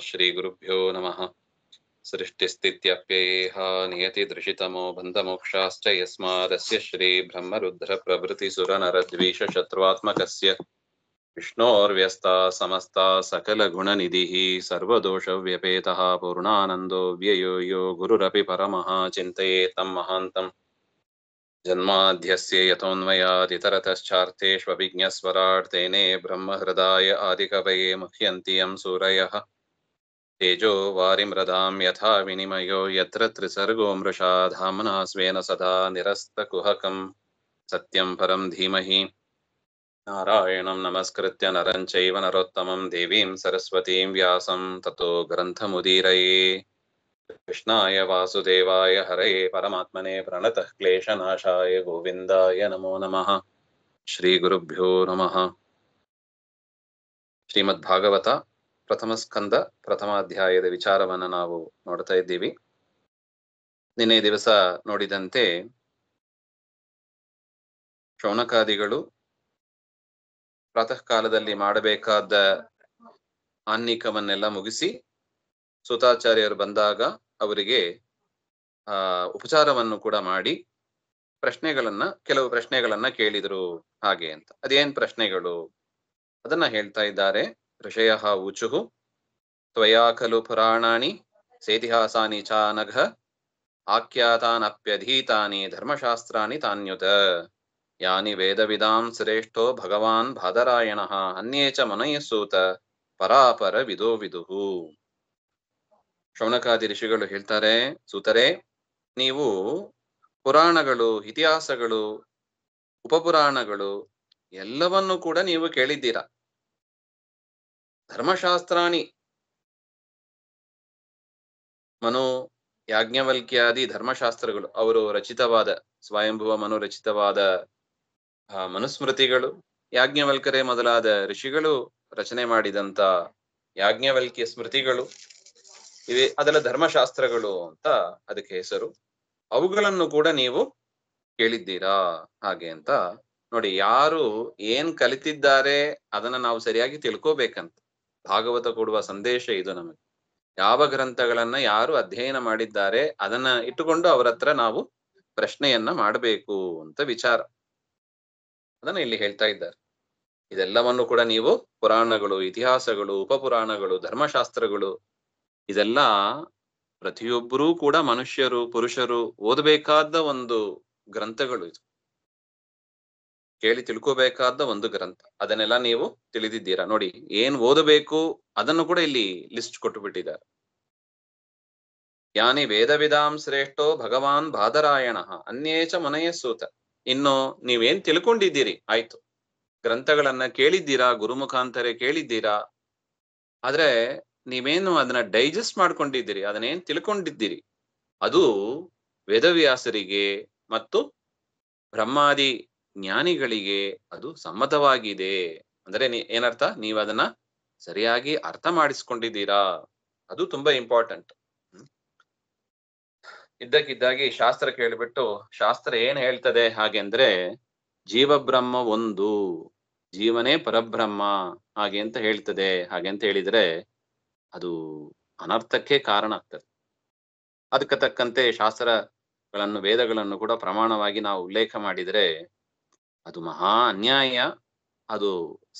श्रीगुरुभ्यो नमः। सृष्टिस्थित्यप्ययेह नियतिदृशितमो बन्धमोक्षाश्च यस्मादस्य श्रीब्रह्मरुद्रप्रभृतिसुरनरद्वीषशत्रुआत्मकस्य विष्णोर्व्यस्ता समस्ता सकलगुणनिधिः सर्वदोषव्यपेतः पूर्णानन्दो व्ययो यो गुरुरपि परमः चिन्तयेतं महान्तम्। जन्माद्यस्य यतोऽन्वयादितरतश्चार्थेष्वभिज्ञस्वराट् तेने ब्रह्महृदाय आदिकवये मुह्यन्ति यं सूरयः तेजो वारिमृदां यथा विनिमयो यत्र त्रिसर्गो मृषा धाम्ना स्वेन सदा निरस्तकुहकं सत्यं परं धीमहि नारायणं नमस्कृत्य नरं चैव नरोत्तमं देवीं सरस्वतीं व्यासं ततो ग्रन्थमुदीरये। कृष्णाय वासुदेवाय हरये परमात्मने प्रणतः क्लेशनाशाय गोविन्दाय नमो नमः। श्रीगुरुभ्यो नमः। ಶ್ರೀಮದ್ಭಾಗವತ ಪ್ರಥಮ ಸ್ಕಂದ ಪ್ರಥಮಾಧ್ಯಾಯದ ವಿಚಾರವನ್ನು ನಾವು ನೋಡ್ತಾ ಇದ್ದೀವಿ. ನಿನ್ನೆ ದಿವಸ ನೋಡಿದಂತೆ ಶೌನಕಾದಿಗಳು ಪ್ರಾತಃ ಕಾಲದಲ್ಲಿ ಮಾಡಬೇಕಾದ ಆನ್ನಿಕವನ್ನೆಲ್ಲ ಮುಗಿಸಿ ಸೂತಾಚಾರ್ಯರು ಬಂದಾಗ ಅವರಿಗೆ ಉಪಚಾರವನ್ನು ಕೂಡ ಮಾಡಿ ಕೆಲವು ಪ್ರಶ್ನೆಗಳನ್ನ ಕೇಳಿದ್ರು ಹಾಗೆ ಅಂತ. ಅದೇನ್ ಪ್ರಶ್ನೆಗಳು ಅದನ್ನ ಹೇಳ್ತಾ ಇದ್ದಾರೆ. ಋಷಯಃ ಊಚುಃ ತ್ವಯಾ ಖಲು ಪುರಾಣಾನಿ ಸೇತಿಹಾಸಾನಿ ಚ ನಘ ಆಖ್ಯಾತಾನಪ್ಯಧೀತಾನಿ ಧರ್ಮಶಾಸ್ತ್ರಾಣಿ ತಾನ್ಯುತ ಯಾನಿ ವೇದವಿದಾಂ ಶ್ರೇಷ್ಠೋ ಭಗವಾನ್ ಬಾದರಾಯಣಃ ಅನ್ಯೇ ಚ ಮುನಯಃ ಸೂತ ಪರಾಪರ ವಿದೋ ವಿದುಃ. ಶೌನಕಾದಿ ಋಷಿಗಳು ಹೇಳ್ತಾರೆ, ಸೂತರೇ, ನೀವು ಪುರಾಣಗಳು, ಇತಿಹಾಸಗಳು, ಉಪಪುರಾಣಗಳು ಎಲ್ಲವನ್ನೂ ಕೂಡ ನೀವು ಕೇಳಿದ್ದೀರಾ. ಧರ್ಮಶಾಸ್ತ್ರಾಣಿ ಮನು ಯಾಜ್ಞವಲ್ಕ್ಯಾದಿ ಧರ್ಮಶಾಸ್ತ್ರಗಳು, ಅವರು ರಚಿತವಾದ ಸ್ವಯಂಭುವ ಮನು ರಚಿತವಾದ ಮನುಸ್ಮೃತಿಗಳು, ಯಾಜ್ಞವಲ್ಕರೇ ಮೊದಲಾದ ಋಷಿಗಳು ರಚನೆ ಮಾಡಿದಂತ ಯಾಜ್ಞವಲ್ಕ್ಯ ಸ್ಮೃತಿಗಳು, ಇವೆ ಅದೆಲ್ಲ ಧರ್ಮಶಾಸ್ತ್ರಗಳು ಅಂತ ಅದಕ್ಕೆ ಹೆಸರು. ಅವುಗಳನ್ನು ಕೂಡ ನೀವು ಕೇಳಿದ್ದೀರಾ ಹಾಗೆ ಅಂತ. ನೋಡಿ, ಯಾರು ಏನ್ ಕಲಿತಿದ್ದಾರೆ ಅದನ್ನ ನಾವು ಸರಿಯಾಗಿ ತಿಳ್ಕೋಬೇಕಂತ ಭಾಗವತ ಕೊಡುವ ಸಂದೇಶ ಇದು ನಮಗೆ. ಯಾವ ಗ್ರಂಥಗಳನ್ನ ಯಾರು ಅಧ್ಯಯನ ಮಾಡಿದ್ದಾರೆ ಅದನ್ನ ಇಟ್ಟುಕೊಂಡು ಅವರ ಹತ್ರ ನಾವು ಪ್ರಶ್ನೆಯನ್ನ ಮಾಡಬೇಕು ಅಂತ ವಿಚಾರ. ಅದನ್ನ ಇಲ್ಲಿ ಹೇಳ್ತಾ ಇದ್ದಾರೆ. ಇದೆಲ್ಲವನ್ನು ಕೂಡ ನೀವು ಪುರಾಣಗಳು, ಇತಿಹಾಸಗಳು, ಉಪಪುರಾಣಗಳು, ಧರ್ಮಶಾಸ್ತ್ರಗಳು, ಇದೆಲ್ಲ ಪ್ರತಿಯೊಬ್ಬರೂ ಕೂಡ ಮನುಷ್ಯರು, ಪುರುಷರು ಓದಬೇಕಾದ ಒಂದು ಗ್ರಂಥಗಳು. ಇದು ಕೇಳಿ ತಿಳ್ಕೋಬೇಕಾದ ಒಂದು ಗ್ರಂಥ. ಅದನ್ನೆಲ್ಲ ನೀವು ತಿಳಿದಿದ್ದೀರಾ. ನೋಡಿ, ಏನ್ ಓದಬೇಕು ಅದನ್ನು ಕೂಡ ಇಲ್ಲಿ ಲಿಸ್ಟ್ ಕೊಟ್ಟು ಬಿಟ್ಟಿದ್ದಾರೆ. ಯಾನಿ ವೇದವಿದಾಂ ಶ್ರೇಷ್ಠೋ ಭಗವಾನ್ ಬಾದರಾಯಣಃ ಅನ್ಯೇ ಚ ಮುನಯಃ ಸೂತ. ಇನ್ನು ನೀವೇನ್ ತಿಳ್ಕೊಂಡಿದ್ದೀರಿ ಆಯ್ತು, ಗ್ರಂಥಗಳನ್ನ ಕೇಳಿದ್ದೀರಾ, ಗುರುಮುಖಾಂತರ ಕೇಳಿದ್ದೀರಾ, ಆದ್ರೆ ನೀವೇನು ಅದನ್ನ ಡೈಜೆಸ್ಟ್ ಮಾಡ್ಕೊಂಡಿದ್ದೀರಿ, ಅದನ್ನೇನ್ ತಿಳ್ಕೊಂಡಿದ್ದೀರಿ, ಅದು ವೇದವ್ಯಾಸರಿಗೆ ಮತ್ತು ಬ್ರಹ್ಮಾದಿ ಜ್ಞಾನಿಗಳಿಗೆ ಅದು ಸಮ್ಮತವಾಗಿದೆ. ಅಂದ್ರೆ ಏನರ್ಥ, ನೀವು ಅದನ್ನ ಸರಿಯಾಗಿ ಅರ್ಥ ಮಾಡಿಸ್ಕೊಂಡಿದ್ದೀರಾ. ಅದು ತುಂಬಾ ಇಂಪಾರ್ಟೆಂಟ್. ಇದ್ದಕ್ಕಿದ್ದಾಗಿ ಶಾಸ್ತ್ರ ಕೇಳಿಬಿಟ್ಟು ಶಾಸ್ತ್ರ ಏನ್ ಹೇಳ್ತದೆ ಹಾಗೆ ಅಂದ್ರೆ, ಜೀವಬ್ರಹ್ಮ ಒಂದು, ಜೀವನೇ ಪರಬ್ರಹ್ಮ ಹಾಗೆ ಅಂತ ಹೇಳ್ತದೆ. ಹಾಗೆ ಅಂತ ಹೇಳಿದ್ರೆ ಅದು ಅನರ್ಥಕ್ಕೆ ಕಾರಣ ಆಗ್ತದೆ. ಅದಕ್ಕೆ ತಕ್ಕಂತೆ ಶಾಸ್ತ್ರಗಳನ್ನು, ವೇದಗಳನ್ನು ಕೂಡ ಪ್ರಮಾಣವಾಗಿ ನಾವು ಉಲ್ಲೇಖ ಮಾಡಿದ್ರೆ ಅದು ಮಹಾ ಅನ್ಯಾಯ, ಅದು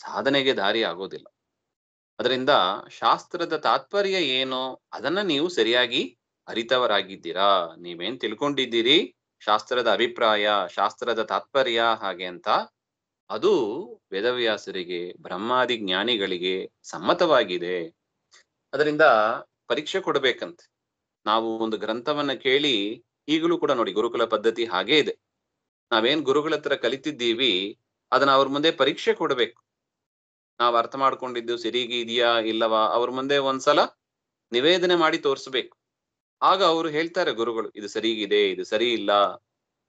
ಸಾಧನೆಗೆ ದಾರಿ ಆಗೋದಿಲ್ಲ. ಅದರಿಂದ ಶಾಸ್ತ್ರದ ತಾತ್ಪರ್ಯ ಏನು ಅದನ್ನ ನೀವು ಸರಿಯಾಗಿ ಅರಿತವರಾಗಿದ್ದೀರಾ, ನೀವೇನ್ ತಿಳ್ಕೊಂಡಿದ್ದೀರಿ, ಶಾಸ್ತ್ರದ ಅಭಿಪ್ರಾಯ, ಶಾಸ್ತ್ರದ ತಾತ್ಪರ್ಯ ಹಾಗೆ ಅಂತ, ಅದು ವೇದವ್ಯಾಸರಿಗೆ, ಬ್ರಹ್ಮಾದಿ ಜ್ಞಾನಿಗಳಿಗೆ ಸಮ್ಮತವಾಗಿದೆ. ಅದರಿಂದ ಪರೀಕ್ಷೆ ಕೊಡ್ಬೇಕಂತೆ. ನಾವು ಒಂದು ಗ್ರಂಥವನ್ನ ಕೇಳಿ, ಈಗಲೂ ಕೂಡ ನೋಡಿ ಗುರುಕುಲ ಪದ್ಧತಿ ಹಾಗೇ ಇದೆ. ನಾವೇನ್ ಗುರುಗಳ ಹತ್ರ ಕಲಿತಿದ್ದೀವಿ ಅದನ್ನ ಅವ್ರ ಮುಂದೆ ಪರೀಕ್ಷೆ ಕೊಡ್ಬೇಕು. ನಾವ್ ಅರ್ಥ ಮಾಡ್ಕೊಂಡಿದ್ದು ಸರಿಗೆ ಇದೆಯಾ ಇಲ್ಲವಾ ಅವ್ರ ಮುಂದೆ ಒಂದ್ಸಲ ನಿವೇದನೆ ಮಾಡಿ ತೋರಿಸ್ಬೇಕು. ಆಗ ಅವರು ಹೇಳ್ತಾರೆ ಗುರುಗಳು, ಇದು ಸರಿಗಿದೆ, ಇದು ಸರಿ ಇಲ್ಲ,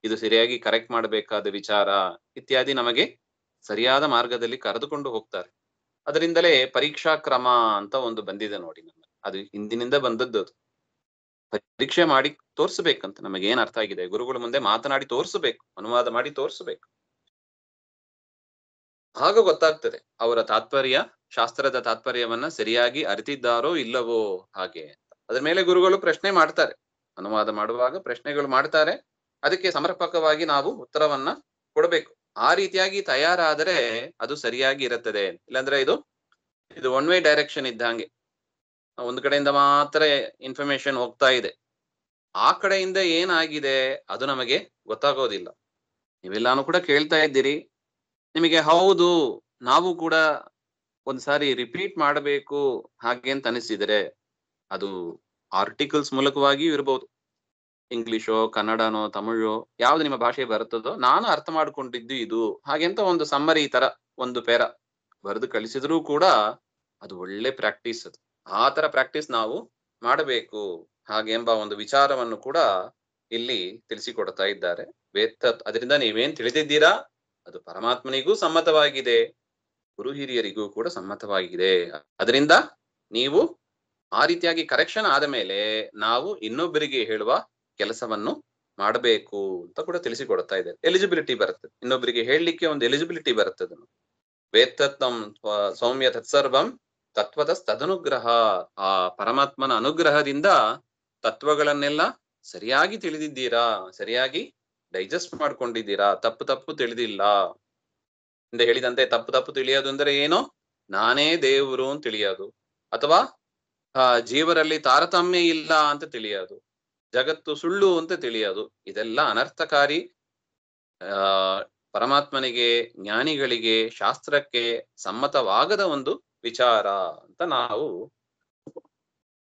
ಇದು ಸರಿಯಾಗಿ ಕರೆಕ್ಟ್ ಮಾಡಬೇಕಾದ ವಿಚಾರ ಇತ್ಯಾದಿ ನಮಗೆ ಸರಿಯಾದ ಮಾರ್ಗದಲ್ಲಿ ಕರೆದುಕೊಂಡು ಹೋಗ್ತಾರೆ. ಅದರಿಂದಲೇ ಪರೀಕ್ಷಾ ಕ್ರಮ ಅಂತ ಒಂದು ಬಂದಿದೆ ನೋಡಿ, ಅದು ಹಿಂದಿನಿಂದ ಬಂದದ್ದು. ಅದು ಪರೀಕ್ಷೆ ಮಾಡಿ ತೋರ್ಸ್ಬೇಕಂತ, ನಮಗೆ ಏನ್ ಅರ್ಥ ಆಗಿದೆ ಗುರುಗಳ ಮುಂದೆ ಮಾತನಾಡಿ ತೋರ್ಸ್ಬೇಕು, ಅನುವಾದ ಮಾಡಿ ತೋರ್ಸ್ಬೇಕು. ಆಗ ಗೊತ್ತಾಗ್ತದೆ ಅವರ ತಾತ್ಪರ್ಯ, ಶಾಸ್ತ್ರದ ತಾತ್ಪರ್ಯವನ್ನ ಸರಿಯಾಗಿ ಅರಿತಿದ್ದಾರೋ ಇಲ್ಲವೋ ಹಾಗೆ. ಅದ್ರ ಮೇಲೆ ಗುರುಗಳು ಪ್ರಶ್ನೆ ಮಾಡ್ತಾರೆ, ಅನುವಾದ ಮಾಡುವಾಗ ಪ್ರಶ್ನೆಗಳು ಮಾಡ್ತಾರೆ, ಅದಕ್ಕೆ ಸಮರ್ಪಕವಾಗಿ ನಾವು ಉತ್ತರವನ್ನ ಕೊಡಬೇಕು. ಆ ರೀತಿಯಾಗಿ ತಯಾರಾದರೆ ಅದು ಸರಿಯಾಗಿ ಇರುತ್ತದೆ. ಇಲ್ಲಾಂದ್ರೆ ಇದು ಒನ್ ವೇ ಡೈರೆಕ್ಷನ್ ಇದ್ದಂಗೆ, ಒಂದು ಕಡೆಯಿಂದ ಮಾತ್ರ ಇನ್ಫಾರ್ಮೇಶನ್ ಹೋಗ್ತಾ ಇದೆ, ಆ ಕಡೆಯಿಂದ ಏನಾಗಿದೆ ಅದು ನಮಗೆ ಗೊತ್ತಾಗೋದಿಲ್ಲ. ನೀವೆಲ್ಲಾನು ಕೂಡ ಕೇಳ್ತಾ ಇದ್ದೀರಿ, ನಿಮಗೆ ಹೌದು ನಾವು ಕೂಡ ಒಂದ್ಸಾರಿ ರಿಪೀಟ್ ಮಾಡಬೇಕು ಹಾಗೆ ಅಂತ ಅನಿಸಿದರೆ ಅದು ಆರ್ಟಿಕಲ್ಸ್ ಮೂಲಕವಾಗಿಯೂ ಇರ್ಬೋದು, ಇಂಗ್ಲಿಷೋ ಕನ್ನಡನೋ ತಮಿಳೋ ಯಾವ್ದು ನಿಮ್ಮ ಭಾಷೆ ಬರುತ್ತದೋ, ನಾನು ಅರ್ಥ ಮಾಡ್ಕೊಂಡಿದ್ದು ಇದು ಹಾಗೆ ಅಂತ ಒಂದು ಸಮ್ಮರಿ ತರ ಒಂದು ಪೇರ ಬರೆದು ಕಳಿಸಿದ್ರೂ ಕೂಡ ಅದು ಒಳ್ಳೆ ಪ್ರಾಕ್ಟೀಸ್. ಅದು ಆ ತರ ಪ್ರಾಕ್ಟೀಸ್ ನಾವು ಮಾಡಬೇಕು ಹಾಗೆ ಎಂಬ ಒಂದು ವಿಚಾರವನ್ನು ಕೂಡ ಇಲ್ಲಿ ತಿಳಿಸಿಕೊಡ್ತಾ ಇದ್ದಾರೆ. ಅದರಿಂದ ನೀವೇನ್ ತಿಳಿದಿದ್ದೀರಾ ಅದು ಪರಮಾತ್ಮನಿಗೂ ಸಮ್ಮತವಾಗಿದೆ, ಗುರು ಹಿರಿಯರಿಗೂ ಕೂಡ ಸಮ್ಮತವಾಗಿದೆ. ಅದರಿಂದ ನೀವು ಆ ರೀತಿಯಾಗಿ ಕರೆಕ್ಷನ್ ಆದ ಮೇಲೆ ನಾವು ಇನ್ನೊಬ್ಬರಿಗೆ ಹೇಳುವ ಕೆಲಸವನ್ನು ಮಾಡಬೇಕು ಅಂತ ಕೂಡ ತಿಳಿಸಿಕೊಡ್ತಾ ಇದೆ. ಎಲಿಜಿಬಿಲಿಟಿ ಬರ್ತದೆ, ಇನ್ನೊಬ್ಬರಿಗೆ ಹೇಳಲಿಕ್ಕೆ ಒಂದು ಎಲಿಜಿಬಿಲಿಟಿ ಬರ್ತದೆ. ವೇತ್ತತ್ವಂ ಸೌಮ್ಯ ತತ್ಸರ್ವಂ ತತ್ವದ ತದನುಗ್ರಹ, ಆ ಪರಮಾತ್ಮನ ಅನುಗ್ರಹದಿಂದ ತತ್ವಗಳನ್ನೆಲ್ಲ ಸರಿಯಾಗಿ ತಿಳಿದಿದ್ದೀರಾ, ಸರಿಯಾಗಿ ಡೈಜೆಸ್ಟ್ ಮಾಡ್ಕೊಂಡಿದ್ದೀರಾ, ತಪ್ಪು ತಿಳಿದಿಲ್ಲ. ಹಿಂದೆ ಹೇಳಿದಂತೆ ತಪ್ಪು ತಿಳಿಯೋದು ಅಂದ್ರೆ ಏನು, ನಾನೇ ದೇವರು ಅಂತ ತಿಳಿಯೋದು, ಅಥವಾ ಜೀವರಲ್ಲಿ ತಾರತಮ್ಯ ಇಲ್ಲ ಅಂತ ತಿಳಿಯೋದು, ಜಗತ್ತು ಸುಳ್ಳು ಅಂತ ತಿಳಿಯೋದು, ಇದೆಲ್ಲ ಅನರ್ಥಕಾರಿ. ಪರಮಾತ್ಮನಿಗೆ, ಜ್ಞಾನಿಗಳಿಗೆ, ಶಾಸ್ತ್ರಕ್ಕೆ ಸಮ್ಮತವಾಗದ ಒಂದು ವಿಚಾರ ಅಂತ ನಾವು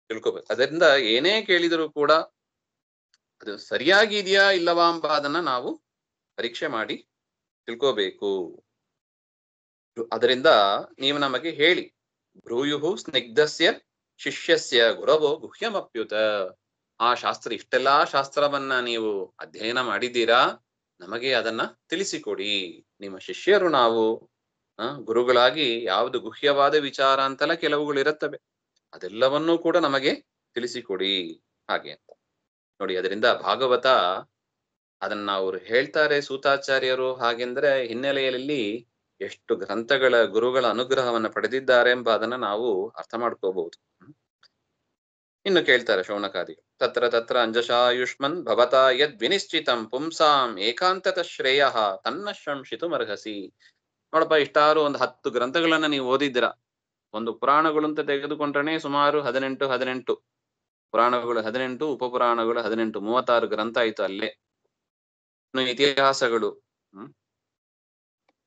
ತಿಳ್ಕೊಬೇಕು. ಅದರಿಂದ ಏನೇ ಕೇಳಿದರೂ ಕೂಡ ಅದು ಸರಿಯಾಗಿ ಇದೆಯಾ ಇಲ್ಲವಾ ಎಂಬ ಅದನ್ನ ನಾವು ಪರೀಕ್ಷೆ ಮಾಡಿ ತಿಳ್ಕೋಬೇಕು. ಅದರಿಂದ ನೀವು ನಮಗೆ ಹೇಳಿ, ಬ್ರೂಯುಹು ಸ್ನಿಗ್ಧಸ್ಯ ಶಿಷ್ಯಸ್ಯ ಗುರವೋ ಗುಹ್ಯಮಪ್ಯುತ. ಆ ಶಾಸ್ತ್ರ, ಇಷ್ಟೆಲ್ಲಾ ಶಾಸ್ತ್ರವನ್ನ ನೀವು ಅಧ್ಯಯನ ಮಾಡಿದ್ದೀರಾ, ನಮಗೆ ಅದನ್ನ ತಿಳಿಸಿಕೊಡಿ. ನಿಮ್ಮ ಶಿಷ್ಯರು ನಾವು, ಗುರುಗಳಾಗಿ ಯಾವುದು ಗುಹ್ಯವಾದ ವಿಚಾರ ಅಂತೆಲ್ಲ ಕೆಲವುಗಳು ಇರುತ್ತವೆ, ಅದೆಲ್ಲವನ್ನೂ ಕೂಡ ನಮಗೆ ತಿಳಿಸಿಕೊಡಿ ಹಾಗೆ ಅಂತ ನೋಡಿ. ಅದರಿಂದ ಭಾಗವತ ಅದನ್ನ ಅವರು ಹೇಳ್ತಾರೆ ಸೂತಾಚಾರ್ಯರು, ಹಾಗೆಂದ್ರೆ ಹಿನ್ನೆಲೆಯಲ್ಲಿ ಎಷ್ಟು ಗ್ರಂಥಗಳ ಗುರುಗಳ ಅನುಗ್ರಹವನ್ನ ಪಡೆದಿದ್ದಾರೆ ಎಂಬ ಅದನ್ನ ನಾವು ಅರ್ಥ ಮಾಡ್ಕೋಬಹುದು. ಇನ್ನು ಕೇಳ್ತಾರೆ ಶೌನಕಾದಿ, ತತ್ರ ಅಂಜಶಾಯುಷ್ಮನ್ ಭವತಾ ಯದ್ ವಿನಿಶ್ಚಿತಂ ಪುಂಸಾಂ ಏಕಾಂತತ ಶ್ರೇಯ ತನ್ನ ಶಂಸಿತುಮರ್ಹಸಿ. ನೋಡಪ್ಪ, ಇಷ್ಟಾರು ಒಂದು 10 ಗ್ರಂಥಗಳನ್ನ ನೀವು ಓದಿದ್ದೀರಾ. ಒಂದು ಪುರಾಣಗಳು ಅಂತ ತೆಗೆದುಕೊಂಡ್ರೆ ಸುಮಾರು 18 ಪುರಾಣಗಳು 18, ಉಪಪುರಾಣಗಳು 18, 36 ಗ್ರಂಥ ಆಯ್ತು ಅಲ್ಲೇ. ಇನ್ನು ಇತಿಹಾಸಗಳು,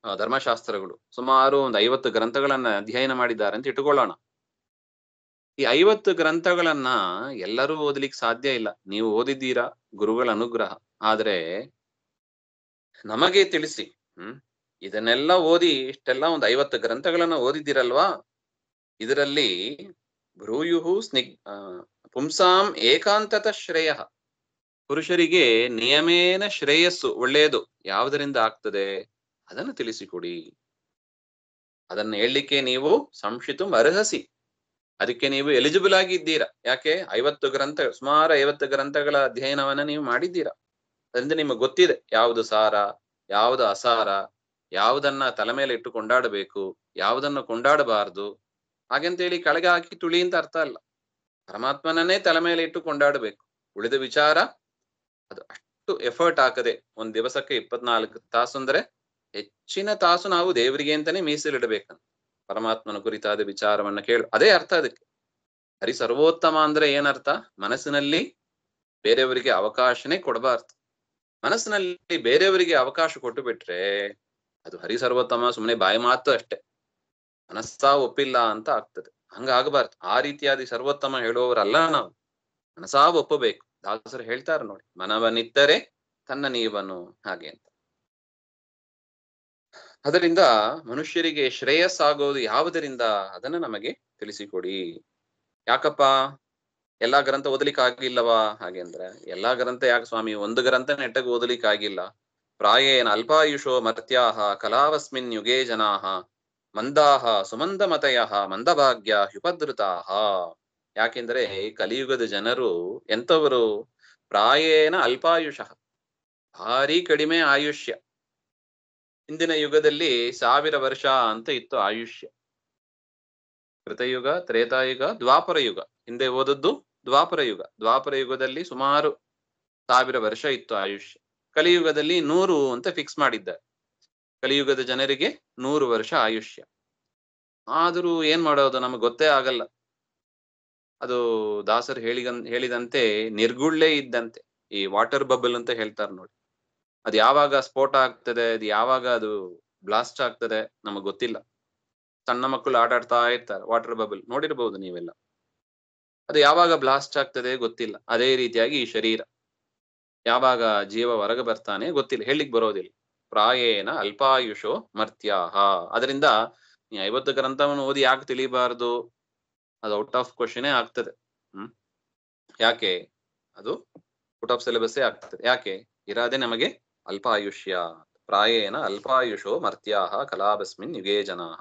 ಧರ್ಮಶಾಸ್ತ್ರಗಳು ಸುಮಾರು ಒಂದು 50 ಗ್ರಂಥಗಳನ್ನ ಅಧ್ಯಯನ ಮಾಡಿದ್ದಾರೆ ಅಂತ ಇಟ್ಟುಕೊಳ್ಳೋಣ. ಈ 50 ಗ್ರಂಥಗಳನ್ನ ಎಲ್ಲರೂ ಓದಲಿಕ್ಕೆ ಸಾಧ್ಯ ಇಲ್ಲ. ನೀವು ಓದಿದ್ದೀರಾ, ಗುರುಗಳ ಅನುಗ್ರಹ. ಆದ್ರೆ ನಮಗೆ ತಿಳಿಸಿ, ಇದನ್ನೆಲ್ಲ ಓದಿ ಇಷ್ಟೆಲ್ಲ ಒಂದು 50 ಗ್ರಂಥಗಳನ್ನ ಓದಿದ್ದೀರಲ್ವಾ, ಇದರಲ್ಲಿ ಭ್ರೂಯುಹು ಪುಂಸಾಂ ಏಕಾಂತತ ಶ್ರೇಯ, ಪುರುಷರಿಗೆ ನಿಯಮೇನ ಶ್ರೇಯಸ್ಸು, ಒಳ್ಳೆಯದು ಯಾವುದರಿಂದ ಆಗ್ತದೆ ಅದನ್ನು ತಿಳಿಸಿಕೊಡಿ. ಅದನ್ನ ಹೇಳಲಿಕ್ಕೆ ನೀವು ಸಂಶಿತು ಅರ್ಹಸಿ, ಅದಕ್ಕೆ ನೀವು ಎಲಿಜಿಬಲ್ ಆಗಿದ್ದೀರಾ. ಯಾಕೆ? 50 ಗ್ರಂಥ, ಸುಮಾರು 50 ಗ್ರಂಥಗಳ ಅಧ್ಯಯನವನ್ನ ನೀವು ಮಾಡಿದ್ದೀರಾ. ಅದರಿಂದ ನಿಮಗೆ ಗೊತ್ತಿದೆ ಯಾವುದು ಸಾರ, ಯಾವುದು ಅಸಾರ, ಯಾವುದನ್ನ ತಲೆ ಮೇಲೆ ಇಟ್ಟು ಕೊಂಡಾಡಬೇಕು, ಯಾವುದನ್ನು ಕೊಂಡಾಡಬಾರದು. ಹಾಗೆಂತೇಳಿ ಕೆಳಗೆ ಹಾಕಿ ತುಳಿ ಅಂತ ಅರ್ಥ ಅಲ್ಲ. ಪರಮಾತ್ಮನನ್ನೇ ತಲೆ ಮೇಲೆ ಇಟ್ಟು ಕೊಂಡಾಡಬೇಕು. ಉಳಿದ ವಿಚಾರ ಅದು ಅಷ್ಟು ಎಫರ್ಟ್ ಹಾಕದೆ, ಒಂದ್ ದಿವಸಕ್ಕೆ 24 ತಾಸು ಅಂದ್ರೆ ಹೆಚ್ಚಿನ ತಾಸು ನಾವು ದೇವರಿಗೆ ಅಂತಾನೆ ಮೀಸಲಿಡಬೇಕಂತ. ಪರಮಾತ್ಮನ ಕುರಿತಾದ ವಿಚಾರವನ್ನ ಕೇಳು, ಅದೇ ಅರ್ಥ ಅದಕ್ಕೆ. ಹರಿ ಸರ್ವೋತ್ತಮ ಅಂದ್ರೆ ಏನರ್ಥ? ಮನಸ್ಸಿನಲ್ಲಿ ಬೇರೆಯವರಿಗೆ ಅವಕಾಶನೇ ಕೊಡಬಾರ್ದು. ಮನಸ್ಸಿನಲ್ಲಿ ಬೇರೆಯವರಿಗೆ ಅವಕಾಶ ಕೊಟ್ಟು ಬಿಟ್ರೆ ಅದು ಹರಿ ಸರ್ವೋತ್ತಮ ಸುಮ್ಮನೆ ಬಾಯಿ ಮಾತು ಅಷ್ಟೇ, ಮನಸ್ಸಾ ಒಪ್ಪಿಲ್ಲ ಅಂತ ಆಗ್ತದೆ. ಹಂಗಾಗಬಾರ್ದು. ಆ ರೀತಿಯಾದ ಸರ್ವೋತ್ತಮ ಹೇಳುವವರಲ್ಲ ನಾವು, ಮನಸ್ಸಾ ಒಪ್ಪಬೇಕು. ದಾಸರು ಹೇಳ್ತಾರೆ ನೋಡಿ, ಮನವನಿತ್ತರೆ ತನ್ನ ನೀವನು ಹಾಗೆ ಅಂತ. ಅದರಿಂದ ಮನುಷ್ಯರಿಗೆ ಶ್ರೇಯಸ್ಸಾಗೋದು ಯಾವುದರಿಂದ ಅದನ್ನ ನಮಗೆ ತಿಳಿಸಿಕೊಡಿ. ಯಾಕಪ್ಪ ಎಲ್ಲಾ ಗ್ರಂಥ ಓದಲಿಕ್ಕೆ ಆಗಿಲ್ಲವಾ? ಹಾಗೆ ಅಂದ್ರೆ ಎಲ್ಲಾ ಗ್ರಂಥ ಯಾಕೆ ಸ್ವಾಮಿ, ಒಂದು ಗ್ರಂಥ ನೆಟ್ಟಗೆ ಓದಲಿಕ್ಕೆ ಆಗಿಲ್ಲ. ಪ್ರಾಯೇನ ಅಲ್ಪಾಯುಷೋ ಮರ್ತ್ಯಾಹ ಕಲಾವಸ್ಮಿನ್ ಯುಗೇ ಜನಾಹ ಮಂದಾಹ ಸುಮಂದ ಮತಯ ಮಂದಭಾಗ್ಯ ಹ್ಯುಪದೃತಾಹ. ಯಾಕೆಂದ್ರೆ ಕಲಿಯುಗದ ಜನರು ಎಂತವರು? ಪ್ರಾಯೇನ ಅಲ್ಪಾಯುಷ, ಭಾರಿ ಕಡಿಮೆ ಆಯುಷ್ಯ. ಹಿಂದಿನ ಯುಗದಲ್ಲಿ 1000 ವರ್ಷ ಅಂತ ಇತ್ತು ಆಯುಷ್ಯ. ಕೃತಯುಗ, ತ್ರೇತಾಯುಗ, ದ್ವಾಪರ ಯುಗ. ಹಿಂದೆ ಓದದ್ದು ದ್ವಾಪರ ಯುಗ. ದ್ವಾಪರ ಯುಗದಲ್ಲಿ ಸುಮಾರು 1000 ವರ್ಷ ಇತ್ತು ಆಯುಷ್ಯ. ಕಲಿಯುಗದಲ್ಲಿ 100 ಅಂತ ಫಿಕ್ಸ್ ಮಾಡಿದ್ದಾರೆ. ಕಲಿಯುಗದ ಜನರಿಗೆ 100 ವರ್ಷ ಆಯುಷ್ಯ. ಆದ್ರೂ ಏನ್ ಮಾಡೋದು, ನಮಗೆ ಗೊತ್ತೇ ಆಗಲ್ಲ. ಅದು ದಾಸರು ಹೇಳಿದಂತೆ ನಿರ್ಗುಳ್ಳೆ ಇದ್ದಂತೆ. ಈ ವಾಟರ್ ಬಬಲ್ ಅಂತ ಹೇಳ್ತಾರೆ ನೋಡಿ, ಅದು ಯಾವಾಗ ಸ್ಫೋಟ ಆಗ್ತದೆ, ಅದು ಯಾವಾಗ ಅದು ಬ್ಲಾಸ್ಟ್ ಆಗ್ತದೆ ನಮಗ್ ಗೊತ್ತಿಲ್ಲ. ಸಣ್ಣ ಮಕ್ಕಳು ಆಟಾಡ್ತಾ ಇರ್ತಾರೆ, ವಾಟರ್ ಬಬಲ್ ನೋಡಿರ್ಬಹುದು ನೀವೆಲ್ಲ. ಅದು ಯಾವಾಗ ಬ್ಲಾಸ್ಟ್ ಆಗ್ತದೆ ಗೊತ್ತಿಲ್ಲ. ಅದೇ ರೀತಿಯಾಗಿ ಈ ಶರೀರ ಯಾವಾಗ ಜೀವ ಹೊರಗೆ ಬರ್ತಾನೆ ಗೊತ್ತಿಲ್ಲ, ಹೇಳಿಕ್ ಬರೋದಿಲ್ಲ. ಪ್ರಾಯೇನ ಅಲ್ಪಾಯುಷೋ ಮರ್ತ್ಯಾಹ. ಅದರಿಂದ 50 ಗ್ರಂಥವನ್ನು ಓದಿ ಯಾಕೆ ತಿಳಿಬಾರ್ದು, ಅದು ಔಟ್ ಆಫ್ ಕ್ವಶನೇ ಆಗ್ತದೆ. ಯಾಕೆ ಅದು ಔಟ್ ಆಫ್ ಸಿಲೆಬಸ್ಸೇ ಆಗ್ತದೆ. ಯಾಕೆ ಇರಾದೆ ನಮಗೆ ಅಲ್ಪ ಆಯುಷ್ಯ. ಪ್ರಾಯೇನ ಅಲ್ಪಾಯುಷೋ ಮರ್ತ್ಯಾಹ ಕಲಾಬಸ್ಮಿನ್ ಯುಗೇ ಜನಾಹ.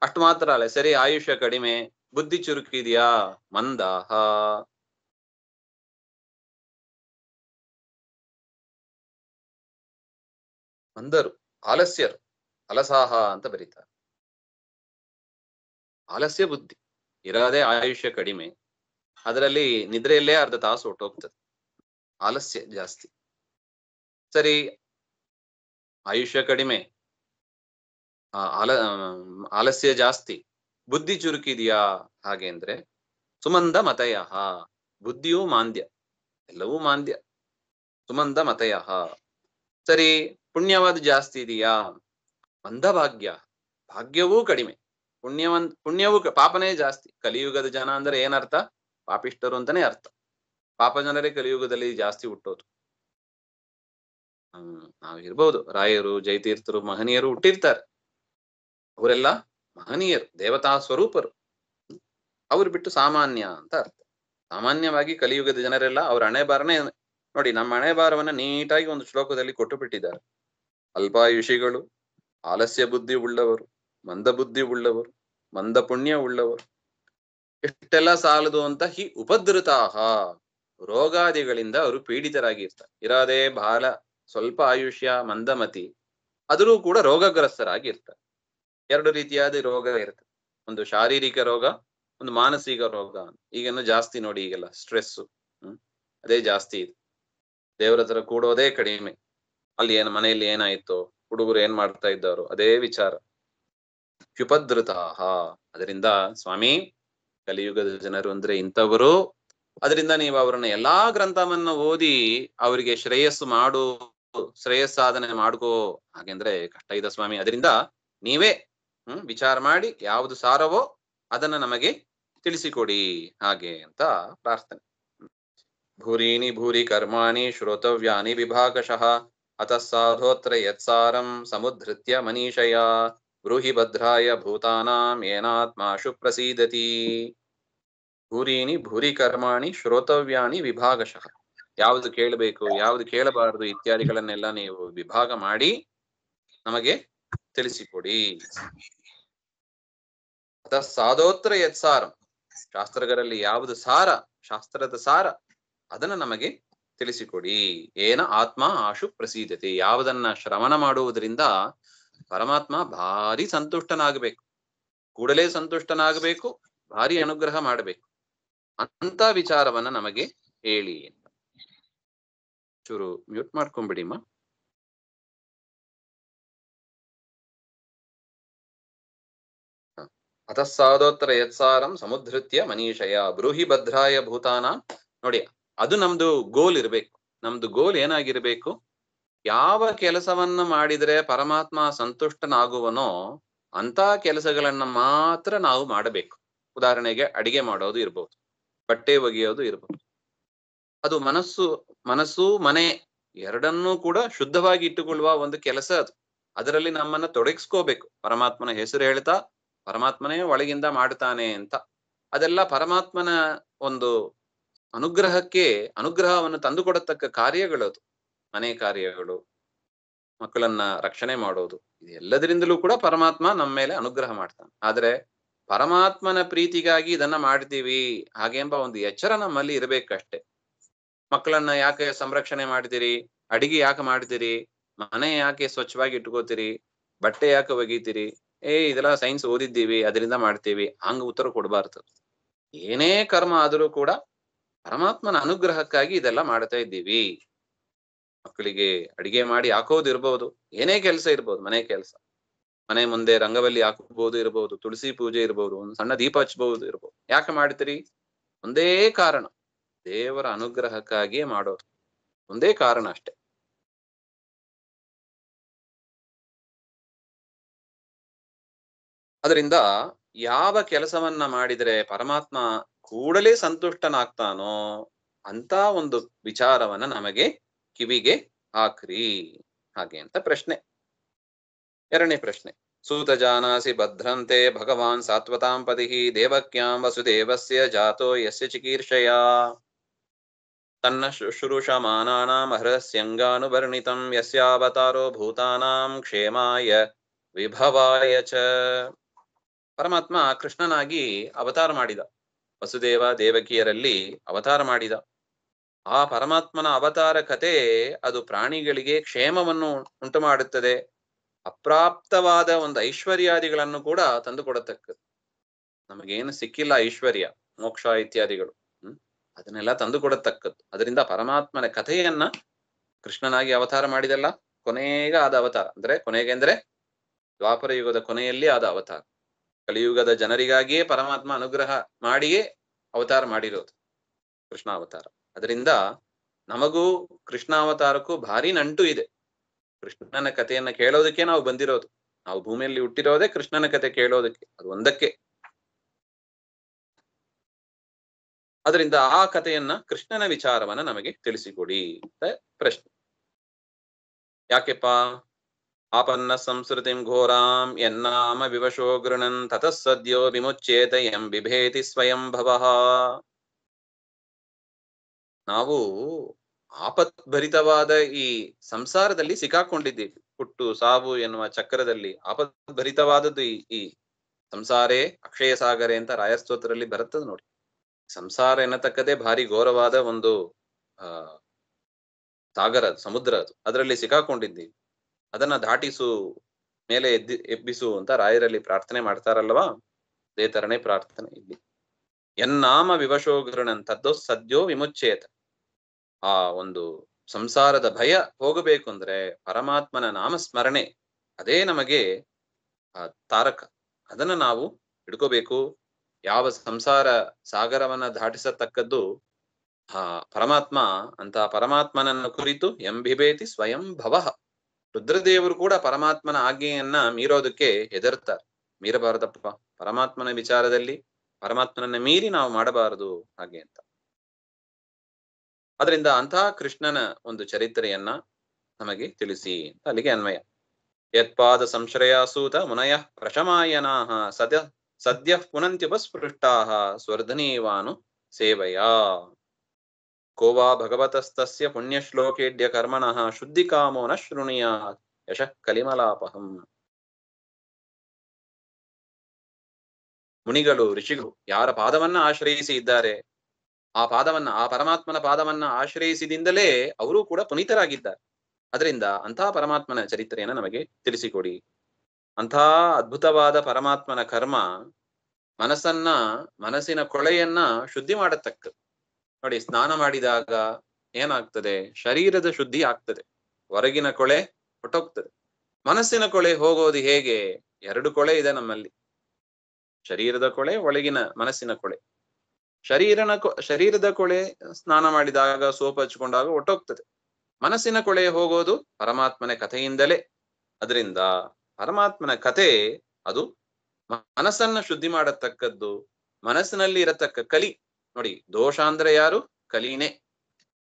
ಅಷ್ಟು ಮಾತ್ರ ಅಲ್ಲ, ಸರಿ ಆಯುಷ್ಯ ಕಡಿಮೆ, ಬುದ್ಧಿ ಚುರುಕಿದ್ಯಾ, ಮಂದಾಹ. ಮಂದರು, ಆಲಸ್ಯರು, ಅಲಸಾಹ ಅಂತ ಬರೀತಾರೆ. ಆಲಸ್ಯ ಬುದ್ಧಿ ಇರಾದೆ ಆಯುಷ್ಯ ಕಡಿಮೆ, ಅದರಲ್ಲಿ ನಿದ್ರೆಯಲ್ಲೇ ಅರ್ಧ ತಾಸು ಹೊಟ್ಟೋಗ್ತದೆ. ಆಲಸ್ಯ ಜಾಸ್ತಿ. ಸರಿ, ಆಯುಷ್ಯ ಕಡಿಮೆ, ಆಲಸ್ಯ ಜಾಸ್ತಿ, ಬುದ್ಧಿ ಚುರುಕಿದ್ಯಾ ಹಾಗೆ ಅಂದ್ರೆ ಸುಮಂದ ಮತಯ. ಬುದ್ಧಿಯೂ ಮಾಂದ್ಯ, ಎಲ್ಲವೂ ಮಾಂದ್ಯ. ಸುಮಂದ ಮತಯ. ಸರಿ, ಪುಣ್ಯವಾದ ಜಾಸ್ತಿ ಇದೆಯಾ, ಮಂದ ಭಾಗ್ಯ, ಭಾಗ್ಯವೂ ಕಡಿಮೆ. ಪುಣ್ಯವೂ ಪಾಪನೇ ಜಾಸ್ತಿ. ಕಲಿಯುಗದ ಜನ ಅಂದ್ರೆ ಏನರ್ಥ, ಪಾಪಿಷ್ಟರು ಅಂತಾನೆ ಅರ್ಥ. ಪಾಪ ಜನರೇ ಕಲಿಯುಗದಲ್ಲಿ ಜಾಸ್ತಿ ಹುಟ್ಟೋದು. ನಾವ್ ಇರ್ಬೋದು, ರಾಯರು, ಜಯತೀರ್ಥರು, ಮಹನೀಯರು ಹುಟ್ಟಿರ್ತಾರೆ. ಅವರೆಲ್ಲ ಮಹನೀಯರು, ದೇವತಾ ಸ್ವರೂಪರು. ಅವ್ರು ಬಿಟ್ಟು ಸಾಮಾನ್ಯ ಅಂತ ಅರ್ಥ. ಸಾಮಾನ್ಯವಾಗಿ ಕಲಿಯುಗದ ಜನರೆಲ್ಲ ಅವ್ರ ಹಣೆ ಬಾರನೇ ನೋಡಿ. ನಮ್ಮ ಹಣೆ ಬಾರವನ್ನ ನೀಟಾಗಿ ಒಂದು ಶ್ಲೋಕದಲ್ಲಿ ಕೊಟ್ಟು ಬಿಟ್ಟಿದ್ದಾರೆ. ಅಲ್ಪಾಯುಷಿಗಳು, ಆಲಸ್ಯ ಬುದ್ಧಿ ಉಳ್ಳವರು, ಮಂದ ಬುದ್ಧಿ ಉಳ್ಳವರು, ಮಂದ ಪುಣ್ಯ ಉಳ್ಳವರು. ಎಷ್ಟೆಲ್ಲ ಸಾಲದು ಅಂತ ಹಿ ಉಪದ್ರುತಾಹ. ರೋಗಾದಿಗಳಿಂದ ಅವರು ಪೀಡಿತರಾಗಿರ್ತಾರೆ. ಇರಾದೇ ಬಹಳ ಸ್ವಲ್ಪ ಆಯುಷ್ಯ, ಮಂದಮತಿ, ಆದರೂ ಕೂಡ ರೋಗಗ್ರಸ್ತರಾಗಿರ್ತಾರೆ. 2 ರೀತಿಯಾದ ರೋಗ ಇರ್ತದೆ. ಒಂದು ಶಾರೀರಿಕ ರೋಗ, ಒಂದು ಮಾನಸಿಕ ರೋಗ. ಈಗೇನು ಜಾಸ್ತಿ ನೋಡಿ, ಈಗೆಲ್ಲ ಸ್ಟ್ರೆಸ್, ಅದೇ ಜಾಸ್ತಿ ಇದೆ. ದೇವರ ಹತ್ರ ಕೂಡೋದೇ ಕಡಿಮೆ. ಅಲ್ಲಿ ಮನೆಯಲ್ಲಿ ಏನಾಯ್ತು, ಹುಡುಗರು ಏನ್ ಮಾಡ್ತಾ ಇದ್ದಾರೋ ಅದೇ ವಿಚಾರ. ಉಪದ್ರುತಾಹ. ಅದರಿಂದ ಸ್ವಾಮಿ, ಕಲಿಯುಗದ ಜನರು ಅಂದ್ರೆ ಇಂಥವರು. ಅದರಿಂದ ನೀವು ಅವರನ್ನ ಎಲ್ಲಾ ಗ್ರಂಥವನ್ನ ಓದಿ ಅವರಿಗೆ ಶ್ರೇಯಸ್ಸಾಧನೆ ಮಾಡ್ಕೋ ಹಾಗೆಂದ್ರೆ ಕಷ್ಟ ಇದೆ ಸ್ವಾಮಿ. ಅದರಿಂದ ನೀವೇ ವಿಚಾರ ಮಾಡಿ ಯಾವುದು ಸಾರವೋ ಅದನ್ನ ನಮಗೆ ತಿಳಿಸಿಕೊಡಿ ಹಾಗೆ ಅಂತ ಪ್ರಾರ್ಥನೆ. ಭೂರೀನಿ ಭೂರಿ ಕರ್ಮಾಣಿ ಶ್ರೋತವ್ಯಾನಿ ವಿಭಾಗಶಃ ಅತಃ ಸಾಧೋತ್ರ ಯತ್ಸಾರಂ ಸಮುದ್ಧೃತ್ಯ ಮನೀಷಯ ಬ್ರೂಹಿ ಭದ್ರಾಯ ಭೂತಾನಾಂ ಏನಾತ್ಮಾಶು ಪ್ರಸೀದತಿ. ಭೂರೀನಿ ಭೂರಿ ಕರ್ಮಾಣಿ ಶ್ರೋತವ್ಯಾನಿ ವಿಭಾಗಶಃ. ಯಾವುದು ಕೇಳಬೇಕು, ಯಾವುದು ಕೇಳಬಾರದು ಇತ್ಯಾದಿಗಳನ್ನೆಲ್ಲ ನೀವು ವಿಭಾಗ ಮಾಡಿ ನಮಗೆ ತಿಳಿಸಿಕೊಡಿ. ಅತಃ ಸಾಧೋತ್ರ ಯತ್ಸಾರಂ. ಶಾಸ್ತ್ರಗಳಲ್ಲಿ ಯಾವುದು ಸಾರ, ಶಾಸ್ತ್ರದ ಸಾರ, ಅದನ್ನ ನಮಗೆ ತಿಳಿಸಿಕೊಡಿ. ಏನ ಆತ್ಮ ಆಶು ಪ್ರಸೀದತೆ. ಯಾವುದನ್ನ ಶ್ರವಣ ಮಾಡುವುದರಿಂದ ಪರಮಾತ್ಮ ಭಾರಿ ಸಂತುಷ್ಟನಾಗಬೇಕು, ಕೂಡಲೇ ಸಂತುಷ್ಟನಾಗಬೇಕು, ಭಾರಿ ಅನುಗ್ರಹ ಮಾಡಬೇಕು ಅಂತ ವಿಚಾರವನ್ನ ನಮಗೆ ಹೇಳಿ. ಚೂರು ಮ್ಯೂಟ್ ಮಾಡ್ಕೊಂಡ್ಬಿಡಿಮ್ಮ. ಅತಃ ಸಾಧೋತ್ತರ ಯತ್ಸಾರಂ ಸಮುದ್ಧೃತ್ಯ ಮನೀಷಯ ಬ್ರೂಹಿ ಭದ್ರಾಯ ಭೂತಾನ. ನೋಡಿ, ಅದು ನಮ್ದು ಗೋಲ್ ಇರ್ಬೇಕು. ನಮ್ದು ಗೋಲ್ ಏನಾಗಿರ್ಬೇಕು, ಯಾವ ಕೆಲಸವನ್ನ ಮಾಡಿದ್ರೆ ಪರಮಾತ್ಮ ಸಂತುಷ್ಟನಾಗುವನೋ ಅಂತ ಕೆಲಸಗಳನ್ನ ಮಾತ್ರ ನಾವು ಮಾಡಬೇಕು. ಉದಾಹರಣೆಗೆ ಅಡಿಗೆ ಮಾಡೋದು ಇರ್ಬೋದು, ಬಟ್ಟೆ ಒಗೆಯೋದು ಇರ್ಬೋದು. ಅದು ಮನಸ್ಸು ಮನೆ ಎರಡನ್ನೂ ಕೂಡ ಶುದ್ಧವಾಗಿ ಇಟ್ಟುಕೊಳ್ಳುವ ಒಂದು ಕೆಲಸ ಅದು. ಅದರಲ್ಲಿ ನಮ್ಮನ್ನ ತೊಡಗಿಸ್ಕೋಬೇಕು. ಪರಮಾತ್ಮನ ಹೆಸರು ಹೇಳ್ತಾ ಪರಮಾತ್ಮನೇ ಒಳಗಿಂದ ಮಾಡ್ತಾನೆ ಅಂತ. ಅದೆಲ್ಲ ಪರಮಾತ್ಮನ ಒಂದು ಅನುಗ್ರಹವನ್ನು ತಂದುಕೊಡತಕ್ಕ ಕಾರ್ಯಗಳದು. ಮನೆ ಕಾರ್ಯಗಳು, ಮಕ್ಕಳನ್ನ ರಕ್ಷಣೆ ಮಾಡೋದು, ಇದೆಲ್ಲದರಿಂದಲೂ ಕೂಡ ಪರಮಾತ್ಮ ನಮ್ಮ ಮೇಲೆ ಅನುಗ್ರಹ ಮಾಡ್ತಾನೆ. ಆದ್ರೆ ಪರಮಾತ್ಮನ ಪ್ರೀತಿಗಾಗಿ ಇದನ್ನ ಮಾಡ್ತೀವಿ ಹಾಗೆಂಬ ಒಂದು ಎಚ್ಚರ ನಮ್ಮಲ್ಲಿ ಇರ್ಬೇಕಷ್ಟೆ. ಮಕ್ಕಳನ್ನ ಯಾಕೆ ಸಂರಕ್ಷಣೆ ಮಾಡ್ತೀರಿ, ಅಡಿಗೆ ಯಾಕೆ ಮಾಡ್ತೀರಿ, ಮನೆ ಯಾಕೆ ಸ್ವಚ್ಛವಾಗಿ ಇಟ್ಕೋತೀರಿ, ಬಟ್ಟೆ ಯಾಕೆ ಒಗಿತೀರಿ, ಇದೆಲ್ಲ ಸೈನ್ಸ್ ಓದಿದ್ದೀವಿ ಅದರಿಂದ ಮಾಡ್ತೀವಿ, ಹಂಗ ಉತ್ತರ ಕೊಡಬಾರ್ದು. ಏನೇ ಕರ್ಮ ಆದರೂ ಕೂಡ ಪರಮಾತ್ಮನ ಅನುಗ್ರಹಕ್ಕಾಗಿ ಇದೆಲ್ಲ ಮಾಡ್ತಾ ಇದ್ದೀವಿ. ಮಕ್ಕಳಿಗೆ ಅಡಿಗೆ ಮಾಡಿ ಹಾಕೋದಿರ್ಬೋದು, ಏನೇ ಕೆಲಸ ಇರ್ಬೋದು, ಮನೆ ಕೆಲಸ, ಮನೆ ಮುಂದೆ ರಂಗವಲ್ಲಿ ಹಾಕಬಹುದು ಇರ್ಬೋದು, ತುಳಸಿ ಪೂಜೆ ಇರ್ಬೋದು, ಒಂದು ಸಣ್ಣ ದೀಪ ಹಚ್ಬಹುದು ಇರ್ಬೋದು. ಯಾಕೆ ಮಾಡ್ತೀರಿ? ಒಂದೇ ಕಾರಣ, ದೇವರ ಅನುಗ್ರಹಕ್ಕಾಗಿಯೇ ಮಾಡೋದು. ಒಂದೇ ಕಾರಣ ಅಷ್ಟೆ. ಅದರಿಂದ ಯಾವ ಕೆಲಸವನ್ನ ಮಾಡಿದರೆ ಪರಮಾತ್ಮ ಕೂಡಲೇ ಸಂತುಷ್ಟನಾಗ್ತಾನೋ ಅಂತ ಒಂದು ವಿಚಾರವನ್ನ ನಮಗೆ ಕಿವಿಗೆ ಹಾಕ್ರಿ ಹಾಗೆ ಅಂತ ಪ್ರಶ್ನೆ. ಎರಡನೇ ಪ್ರಶ್ನೆ, ಸೂತ ಜಾನಾಸಿ ಭದ್ರಂತೆ ಭಗವಾನ್ ಸಾತ್ವತಾಂ ಪದಿಹಿ ದೇವಕ್ಯಾಂ ವಸುದೇವಸ್ಯ ಜಾತೋ ಯಸ್ಯ ಚಿಕೀರ್ಷಯ ತನ್ನ ಶುಶ್ರೂಷಮಾನಾನಾಂ ಅಹರಸ್ಯಂಗಾನುವರ್ಣಿತಂ ಯಸ್ಯಾವತಾರೋ ಭೂತಾನಾಂ ಕ್ಷೇಮಾಯ ವಿಭವಾಯ ಚ. ಪರಮಾತ್ಮ ಕೃಷ್ಣನಾಗಿ ಅವತಾರ ಮಾಡಿದ, ವಸುದೇವ ದೇವಕಿಯರಲ್ಲಿ ಅವತಾರ ಮಾಡಿದ. ಆ ಪರಮಾತ್ಮನ ಅವತಾರ ಕತೆ ಅದು ಪ್ರಾಣಿಗಳಿಗೆ ಕ್ಷೇಮವನ್ನು ಉಂಟು ಮಾಡುತ್ತದೆ, ಅಪ್ರಾಪ್ತವಾದ ಒಂದು ಐಶ್ವರ್ಯಾದಿಗಳನ್ನು ಕೂಡ ತಂದು ಕೊಡತಕ್ಕದ್ದು. ನಮಗೇನು ಸಿಕ್ಕಿಲ್ಲ ಐಶ್ವರ್ಯ ಮೋಕ್ಷ ಇತ್ಯಾದಿಗಳು, ಅದನ್ನೆಲ್ಲ ತಂದು ಕೊಡತಕ್ಕದ್ದು. ಅದರಿಂದ ಪರಮಾತ್ಮನ ಕಥೆಯನ್ನ ಕೃಷ್ಣನಾಗಿ ಅವತಾರ ಮಾಡಿದಲ್ಲ, ಕೊನೆಗೆ ಆದ ಅವತಾರ, ಕೊನೆಗೆ ಅಂದ್ರೆ ದ್ವಾಪರ ಯುಗದ ಕೊನೆಯಲ್ಲಿ ಆದ ಅವತಾರ. ಕಲಿಯುಗದ ಜನರಿಗಾಗಿಯೇ ಪರಮಾತ್ಮ ಅನುಗ್ರಹ ಮಾಡಿಯೇ ಅವತಾರ ಮಾಡಿರೋದು ಕೃಷ್ಣ ಅವತಾರ. ಅದರಿಂದ ನಮಗೂ ಕೃಷ್ಣಾವತಾರಕ್ಕೂ ಭಾರಿ ನಂಟು ಇದೆ. ಕೃಷ್ಣನ ಕಥೆಯನ್ನ ಕೇಳೋದಕ್ಕೆ ನಾವು ಬಂದಿರೋದು, ನಾವು ಭೂಮಿಯಲ್ಲಿ ಹುಟ್ಟಿರೋದೇ ಕೃಷ್ಣನ ಕಥೆ ಕೇಳೋದಕ್ಕೆ, ಅದು ಒಂದಕ್ಕೆ. ಅದರಿಂದ ಆ ಕಥೆಯನ್ನ, ಕೃಷ್ಣನ ವಿಚಾರವನ್ನ ನಮಗೆ ತಿಳಿಸಿಕೊಡಿ ಅಂತ ಪ್ರಶ್ನೆ. ಯಾಕೆಪ್ಪ? ಆಪನ್ನ ಸಂಸ್ಕೃತಿಂ ಘೋರಾಂ ಯನ್ನಾಮ ವಿವಶೋ ಗೃಣನ್ ತತಃ ಸದ್ಯೋ ವಿಮುಚ್ಯೇತ ಯಂ ಬಿಭೇತಿ ಸ್ವಯಂ ಭವಃ. ನಾವು ಆಪತ್ಭರಿತವಾದ ಈ ಸಂಸಾರದಲ್ಲಿ ಸಿಕ್ಕಾಕೊಂಡಿದ್ದೀವಿ. ಹುಟ್ಟು ಸಾವು ಎನ್ನುವ ಚಕ್ರದಲ್ಲಿ ಆಪತ್ಭರಿತವಾದದ್ದು ಈ ಸಂಸಾರೇ ಅಕ್ಷಯ ಸಾಗರೆ ಅಂತ ರಾಯಸ್ತೋತ್ರದಲ್ಲಿ ಬರುತ್ತದೆ ನೋಡಿ. ಸಂಸಾರ ಎನ್ನತಕ್ಕದೇ ಭಾರಿ ಘೋರವಾದ ಒಂದು ಸಾಗರ, ಸಮುದ್ರ ಅದು. ಅದರಲ್ಲಿ ಸಿಕ್ಕಾಕೊಂಡಿದ್ದೀವಿ. ಅದನ್ನ ದಾಟಿಸು, ಮೇಲೆ ಎಬ್ಬಿಸು ಅಂತ ರಾಯರಲ್ಲಿ ಪ್ರಾರ್ಥನೆ ಮಾಡ್ತಾರಲ್ವಾ, ಅದೇ ತರನೇ ಪ್ರಾರ್ಥನೆ ಇಲ್ಲಿ. ಎನ್ನಾಮ ವಿವಶೋ ಗೃಣನ್ ತದ್ದೋ ಸದ್ಯೋ ವಿಮುಚ್ಯೇತ. ಆ ಒಂದು ಸಂಸಾರದ ಭಯ ಹೋಗಬೇಕು ಅಂದ್ರೆ ಪರಮಾತ್ಮನ ನಾಮಸ್ಮರಣೆ, ಅದೇ ನಮಗೆ ತಾರಕ. ಅದನ್ನ ನಾವು ಹಿಡ್ಕೋಬೇಕು. ಯಾವ ಸಂಸಾರ ಸಾಗರವನ್ನ ದಾಟಿಸತಕ್ಕದ್ದು ಪರಮಾತ್ಮ ಅಂತ ಪರಮಾತ್ಮನನ್ನು ಕುರಿತು ಎಂಬಿಬೇತಿ ಸ್ವಯಂ ಭವಃ. ರುದ್ರದೇವರು ಕೂಡ ಪರಮಾತ್ಮನ ಆಜ್ಞೆಯನ್ನ ಮೀರೋದಕ್ಕೆ ಹೆದರ್ತಾರೆ. ಮೀರಬಾರದಪ್ಪ ಪರಮಾತ್ಮನ ವಿಚಾರದಲ್ಲಿ, ಪರಮಾತ್ಮನನ್ನ ಮೀರಿ ನಾವು ಮಾಡಬಾರದು ಹಾಗೆ ಅಂತ. ಅದರಿಂದ ಅಂತಹ ಕೃಷ್ಣನ ಒಂದು ಚರಿತ್ರೆಯನ್ನ ನಮಗೆ ತಿಳಿಸಿ ಅಂತ ಅಲ್ಲಿಗೆ ಅನ್ವಯ. ಯತ್ಪಾದ ಸಂಶ್ರಯಾಸೂತ ಮುನಯ ಪ್ರಶಮಾಯನಾಹ ಸದ್ಯ ಪುನಂತ್ಯುಪಸ್ಪೃಷ್ಟಾಹ ಸ್ವರ್ಧನೀವಾನು ಸೇವಯ. ಕೋವಾ ಭಗವತಸ್ತಸ್ಯ ಪುಣ್ಯಶ್ಲೋಕೇಡ್ಯ ಕರ್ಮಣಃ ಶುದ್ಧಿಕಾಮೋ ನ ಶೃಣುಯಾತ್ ಯಶಃ ಕಲಿಮಲಾಪಹಂ. ಮುನಿಗಳು, ಋಷಿಗಳು ಯಾರ ಪಾದವನ್ನ ಆಶ್ರಯಿಸಿ ಇದ್ದಾರೆ, ಆ ಪರಮಾತ್ಮನ ಪಾದವನ್ನ ಆಶ್ರಯಿಸಿದಿಂದಲೇ ಅವರು ಕೂಡ ಪುನೀತರಾಗಿದ್ದಾರೆ. ಅದರಿಂದ ಅಂತಹ ಪರಮಾತ್ಮನ ಚರಿತ್ರೆಯನ್ನ ನಮಗೆ ತಿಳಿಸಿಕೊಡಿ. ಅಂತಹ ಅದ್ಭುತವಾದ ಪರಮಾತ್ಮನ ಕರ್ಮ ಮನಸ್ಸಿನ ಕೊಳೆಯನ್ನ ಶುದ್ಧಿ ಮಾಡತಕ್ಕದ್ದು. ನೋಡಿ, ಸ್ನಾನ ಮಾಡಿದಾಗ ಏನಾಗ್ತದೆ? ಶರೀರದ ಶುದ್ಧಿ ಆಗ್ತದೆ, ಹೊರಗಿನ ಕೊಳೆ ಹೊಟ್ಟೋಗ್ತದೆ. ಮನಸ್ಸಿನ ಕೊಳೆ ಹೋಗೋದು ಹೇಗೆ? ಎರಡು ಕೊಳೆ ಇದೆ ನಮ್ಮಲ್ಲಿ, ಶರೀರದ ಕೊಳೆ, ಒಳಗಿನ ಮನಸ್ಸಿನ ಕೊಳೆ. ಶರೀರದ ಕೊಳೆ ಸ್ನಾನ ಮಾಡಿದಾಗ, ಸೋಪ್ ಹಚ್ಕೊಂಡಾಗ ಹೊಟ್ಟೋಗ್ತದೆ. ಮನಸ್ಸಿನ ಕೊಳೆ ಹೋಗೋದು ಪರಮಾತ್ಮನ ಕಥೆಯಿಂದಲೇ. ಅದರಿಂದ ಪರಮಾತ್ಮನ ಕಥೆ ಅದು ಮನಸ್ಸನ್ನ ಶುದ್ಧಿ ಮಾಡತಕ್ಕದ್ದು. ಮನಸ್ಸಿನಲ್ಲಿ ಇರತಕ್ಕ ಕಲಿ ನೋಡಿ, ದೋಷ ಅಂದ್ರೆ ಯಾರು? ಕಲಿನೇ.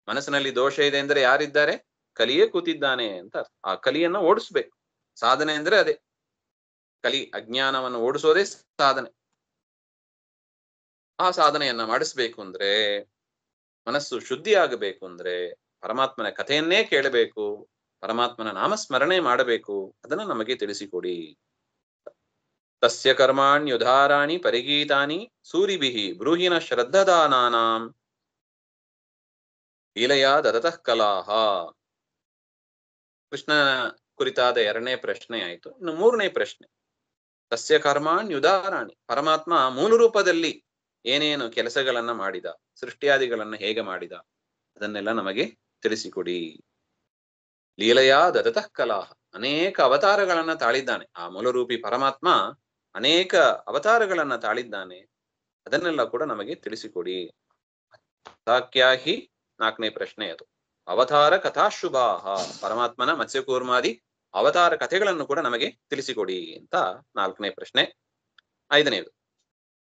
ಮನಸ್ಸಿನಲ್ಲಿ ದೋಷ ಇದೆ ಅಂದ್ರೆ ಯಾರಿದ್ದಾರೆ? ಕಲಿಯೇ ಕೂತಿದ್ದಾನೆ ಅಂತ. ಆ ಕಲಿಯನ್ನ ಓಡಿಸ್ಬೇಕು. ಸಾಧನೆ ಅಂದ್ರೆ ಅದೇ, ಕಲಿ ಅಜ್ಞಾನವನ್ನು ಓಡಿಸೋದೇ ಸಾಧನೆ. ಆ ಸಾಧನೆಯನ್ನ ಮಾಡಿಸ್ಬೇಕು ಅಂದ್ರೆ, ಮನಸ್ಸು ಶುದ್ಧಿ ಆಗಬೇಕು ಅಂದ್ರೆ ಪರಮಾತ್ಮನ ಕಥೆಯನ್ನೇ ಕೇಳಬೇಕು, ಪರಮಾತ್ಮನ ನಾಮಸ್ಮರಣೆ ಮಾಡಬೇಕು. ಅದನ್ನ ನಮಗೆ ತಿಳಿಸಿಕೊಡಿ. ತಸ್ಯ ಕರ್ಮಾಣ್ಯುದಾರಾಣಿ ಪರಿಗೀತಾನಿ ಸೂರಿಭಿಃ ಬ್ರೂಹಿನ ಶ್ರದ್ಧದಾನಾನಾಂ ಲೀಲಯಾ ದದತಃ ಕಲಾಹ. ಕೃಷ್ಣ ಕುರಿತಾದ 2ನೇ ಪ್ರಶ್ನೆ ಆಯ್ತು. ಇನ್ನು 3ನೇ ಪ್ರಶ್ನೆ, ತಸ್ಯ ಕರ್ಮಾಣ್ಯುದಾರಾಣಿ, ಪರಮಾತ್ಮ ಮೂಲ ರೂಪದಲ್ಲಿ ಏನೇನು ಕೆಲಸಗಳನ್ನ ಮಾಡಿದ, ಸೃಷ್ಟಿಯಾದಿಗಳನ್ನ ಹೇಗೆ ಮಾಡಿದ, ಅದನ್ನೆಲ್ಲ ನಮಗೆ ತಿಳಿಸಿಕೊಡಿ. ಲೀಲೆಯ ದದತಃ ಕಲಾಹ, ಅನೇಕ ಅವತಾರಗಳನ್ನ ತಾಳಿದ್ದಾನೆ ಆ ಮೂಲರೂಪಿ ಪರಮಾತ್ಮ, ಅನೇಕ ಅವತಾರಗಳನ್ನ ತಾಳಿದ್ದಾನೆ, ಅದನ್ನೆಲ್ಲ ಕೂಡ ನಮಗೆ ತಿಳಿಸಿಕೊಡಿ. ಸಾಕ್ಯಾಹಿ 4ನೇ ಪ್ರಶ್ನೆ ಅದು. ಅವತಾರ ಕಥಾಶುಭಾಹ, ಪರಮಾತ್ಮನ ಮತ್ಸ್ಯಕೂರ್ಮಾದಿ ಅವತಾರ ಕಥೆಗಳನ್ನು ಕೂಡ ನಮಗೆ ತಿಳಿಸಿಕೊಡಿ ಅಂತ 4ನೇ ಪ್ರಶ್ನೆ. 5ನೇದು,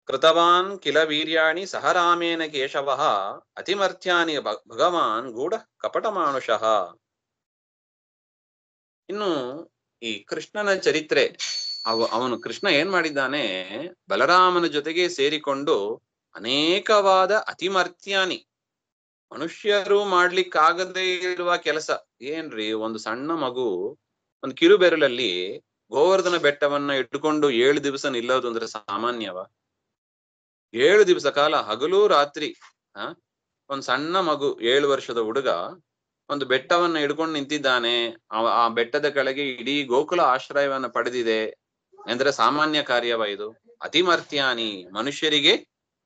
ಕೃತವಾನ್ ಕಿಲ ವೀರ್ಯಾಣಿ ಸಹ ರಾಮೇನ ಕೇಶವಃ ಅತಿಮರ್ಥ್ಯಾನಿ ಭಗವಾನ್ ಗೂಢ ಕಪಟ ಮಾನುಷಃ. ಇನ್ನು ಈ ಕೃಷ್ಣನ ಚರಿತ್ರೆ, ಅವನು ಕೃಷ್ಣ ಏನ್ ಮಾಡಿದ್ದಾನೆ, ಬಲರಾಮನ ಜೊತೆಗೆ ಸೇರಿಕೊಂಡು ಅನೇಕವಾದ ಅತಿಮರ್ತ್ಯಾನಿ, ಮನುಷ್ಯರು ಮಾಡ್ಲಿಕ್ಕಾಗದೇ ಇರುವ ಕೆಲಸ. ಏನ್ರಿ, ಒಂದು ಸಣ್ಣ ಮಗು ಒಂದು ಕಿರು ಬೆರಳಲ್ಲಿ ಗೋವರ್ಧನ ಬೆಟ್ಟವನ್ನ ಇಟ್ಟುಕೊಂಡು 7 ದಿವಸ ನಿಲ್ಲೋದು ಅಂದ್ರೆ ಸಾಮಾನ್ಯವ? 7 ದಿವಸ ಕಾಲ ಹಗಲು ರಾತ್ರಿ ಒಂದ್ ಸಣ್ಣ ಮಗು 7 ವರ್ಷದ ಹುಡುಗ ಒಂದು ಬೆಟ್ಟವನ್ನ ಹಿಡ್ಕೊಂಡು ನಿಂತಿದ್ದಾನೆ. ಆ ಬೆಟ್ಟದ ಕೆಳಗೆ ಇಡೀ ಗೋಕುಲ ಆಶ್ರಯವನ್ನ ಪಡೆದಿದೆ ಅಂದ್ರೆ ಸಾಮಾನ್ಯ ಕಾರ್ಯವ ಇದು? ಅತಿಮರ್ತ್ಯಾನಿ, ಮನುಷ್ಯರಿಗೆ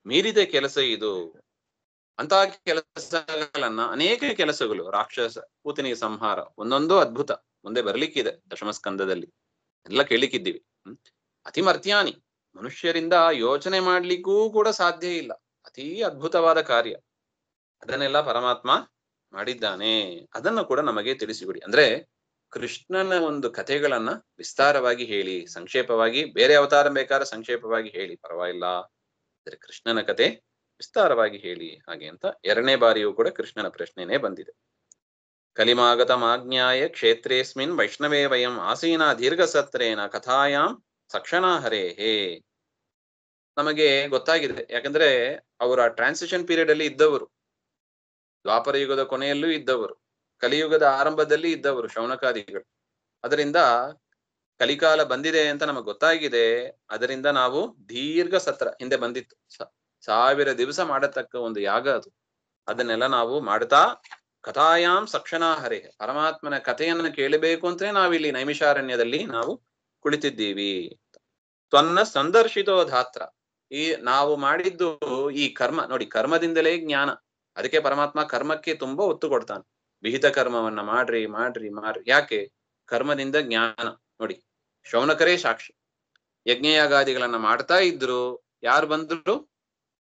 ಮೀರಿದ ಕೆಲಸ ಇದು. ಅಂತ ಕೆಲಸಗಳನ್ನ, ಅನೇಕ ಕೆಲಸಗಳು, ರಾಕ್ಷಸ ಪೂತನಿಗೆ ಸಂಹಾರ, ಒಂದೊಂದು ಅದ್ಭುತ ಮುಂದೆ ಬರ್ಲಿಕ್ಕಿದೆ ದಶಮಸ್ಕಂದದಲ್ಲಿ, ಎಲ್ಲ ಕೇಳಿಕ್ಕಿದ್ದೀವಿ. ಅತಿಮರ್ತ್ಯಾನಿ, ಮನುಷ್ಯರಿಂದ ಯೋಚನೆ ಮಾಡ್ಲಿಕ್ಕೂ ಕೂಡ ಸಾಧ್ಯ ಇಲ್ಲ, ಅತೀ ಅದ್ಭುತವಾದ ಕಾರ್ಯ, ಅದನ್ನೆಲ್ಲ ಪರಮಾತ್ಮ ಮಾಡಿದ್ದಾನೆ. ಅದನ್ನು ಕೂಡ ನಮಗೆ ತಿಳಿಸಿಕೊಡಿ. ಅಂದ್ರೆ ಕೃಷ್ಣನ ಒಂದು ಕಥೆಗಳನ್ನ ವಿಸ್ತಾರವಾಗಿ ಹೇಳಿ, ಸಂಕ್ಷೇಪವಾಗಿ, ಬೇರೆ ಅವತಾರ ಬೇಕಾದ್ರೆ ಸಂಕ್ಷೇಪವಾಗಿ ಹೇಳಿ ಪರವಾಗಿಲ್ಲ, ಅಂದ್ರೆ ಕೃಷ್ಣನ ಕತೆ ವಿಸ್ತಾರವಾಗಿ ಹೇಳಿ ಹಾಗೆ ಅಂತ 2ನೇ ಬಾರಿಯೂ ಕೂಡ ಕೃಷ್ಣನ ಪ್ರಶ್ನೆನೇ ಬಂದಿದೆ. ಕಲಿಮಾಗತ ಮಾಜ್ಞಾಯ ಕ್ಷೇತ್ರೇಸ್ಮಿನ್ ವೈಷ್ಣವೇ ವಯಂ ಆಸೀನ ದೀರ್ಘ ಸತ್ರೇನ ಕಥಾಯಾಂ ಸಕ್ಷಣಾ ಹರೇಹೇ. ನಮಗೆ ಗೊತ್ತಾಗಿದೆ, ಯಾಕಂದ್ರೆ ಅವರ ಟ್ರಾನ್ಸಿಷನ್ ಪೀರಿಯಡ್ ಅಲ್ಲಿ ಇದ್ದವರು, ದ್ವಾಪರ ಯುಗದ ಕೊನೆಯಲ್ಲೂ ಇದ್ದವರು, ಕಲಿಯುಗದ ಆರಂಭದಲ್ಲಿ ಇದ್ದವರು ಶೌನಕಾದಿಗಳು. ಅದರಿಂದ ಕಲಿಕಾಲ ಬಂದಿದೆ ಅಂತ ನಮಗೆ ಗೊತ್ತಾಗಿದೆ. ಅದರಿಂದ ನಾವು ದೀರ್ಘ ಸತ್ರ, ಹಿಂದೆ ಬಂದಿತ್ತು 1000 ದಿವಸ ಮಾಡತಕ್ಕ ಒಂದು ಯಾಗ ಅದು, ಅದನ್ನೆಲ್ಲ ನಾವು ಮಾಡ್ತಾ ಕಥಾಯಾಮ್ ಸಕ್ಷಣಾ ಹರೇ, ಪರಮಾತ್ಮನ ಕಥೆಯನ್ನ ಕೇಳಬೇಕು ಅಂತಲೇ ನಾವಿಲ್ಲಿ ನೈಮಿಷಾರಣ್ಯದಲ್ಲಿ ನಾವು ಕುಳಿತಿದ್ದೀವಿ. ತ್ವನ್ನ ಸಂದರ್ಶಿತೋ ಧಾತ್ರ, ಈ ನಾವು ಮಾಡಿದ್ದು ಈ ಕರ್ಮ ನೋಡಿ, ಕರ್ಮದಿಂದಲೇ ಜ್ಞಾನ. ಅದಕ್ಕೆ ಪರಮಾತ್ಮ ಕರ್ಮಕ್ಕೆ ತುಂಬಾ ಒತ್ತು ಕೊಡ್ತಾನೆ. ವಿಹಿತ ಕರ್ಮವನ್ನ ಮಾಡ್ರಿ ಮಾಡ್ರಿ ಮಾಡ್ರಿ. ಯಾಕೆ? ಕರ್ಮದಿಂದ ಜ್ಞಾನ. ನೋಡಿ, ಶೌನಕರೇ ಸಾಕ್ಷಿ, ಯಜ್ಞಯಾಗಾದಿಗಳನ್ನ ಮಾಡ್ತಾ ಇದ್ರು. ಯಾರು ಬಂದ್ರು?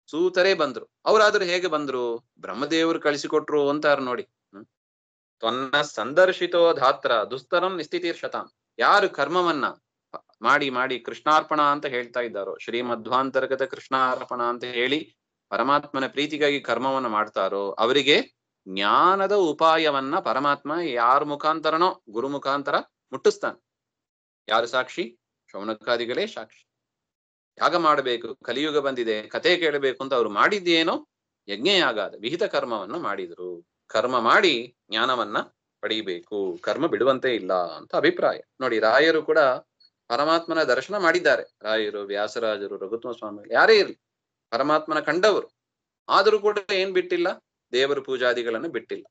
ಸೂತರೇ ಬಂದ್ರು. ಅವ್ರಾದ್ರೂ ಹೇಗೆ ಬಂದ್ರು? ಬ್ರಹ್ಮದೇವರು ಕಳಿಸಿಕೊಟ್ರು ಅಂತಾರ ನೋಡಿ. ತ್ವನ್ನ ಸಂದರ್ಶಿತೋ ಧಾತ್ರ ದುಸ್ತರಂ ನಿಸ್ಥಿತೀರ್ಷತಾಂ. ಯಾರು ಕರ್ಮವನ್ನ ಮಾಡಿ ಮಾಡಿ ಕೃಷ್ಣಾರ್ಪಣ ಅಂತ ಹೇಳ್ತಾ ಇದ್ದಾರೋ, ಶ್ರೀಮಧ್ವಾಂತರ್ಗತ ಕೃಷ್ಣಾರ್ಪಣ ಅಂತ ಹೇಳಿ ಪರಮಾತ್ಮನ ಪ್ರೀತಿಗಾಗಿ ಕರ್ಮವನ್ನ ಮಾಡ್ತಾರೋ ಅವರಿಗೆ ಜ್ಞಾನದ ಉಪಾಯವನ್ನ ಪರಮಾತ್ಮ ಯಾರ ಮುಖಾಂತರನೋ ಗುರು ಮುಖಾಂತರ ಮುಟ್ಟಿಸ್ತಾನೆ. ಯಾರು ಸಾಕ್ಷಿ? ಶೌನಕಾದಿಗಳೇ ಸಾಕ್ಷಿ. ಯಾಗ ಮಾಡಬೇಕು, ಕಲಿಯುಗ ಬಂದಿದೆ, ಕಥೆ ಕೇಳಬೇಕು ಅಂತ ಅವ್ರು ಮಾಡಿದ್ದೇನೋ ಯಜ್ಞಯಾಗಾದ ವಿಹಿತ ಕರ್ಮವನ್ನು ಮಾಡಿದ್ರು. ಕರ್ಮ ಮಾಡಿ ಜ್ಞಾನವನ್ನ ಪಡೀಬೇಕು, ಕರ್ಮ ಬಿಡುವಂತೆ ಇಲ್ಲ ಅಂತ ಅಭಿಪ್ರಾಯ. ನೋಡಿ, ರಾಯರು ಕೂಡ ಪರಮಾತ್ಮನ ದರ್ಶನ ಮಾಡಿದ್ದಾರೆ. ರಾಯರು, ವ್ಯಾಸರಾಜರು, ರಘುತ್ಮ ಸ್ವಾಮಿ, ಯಾರೇ ಇರಲಿ ಪರಮಾತ್ಮನ ಕಂಡವರು. ಆದರೂ ಕೂಡ ಏನ್ ಬಿಟ್ಟಿಲ್ಲ? ದೇವರ ಪೂಜಾದಿಗಳನ್ನು ಬಿಟ್ಟಿಲ್ಲ,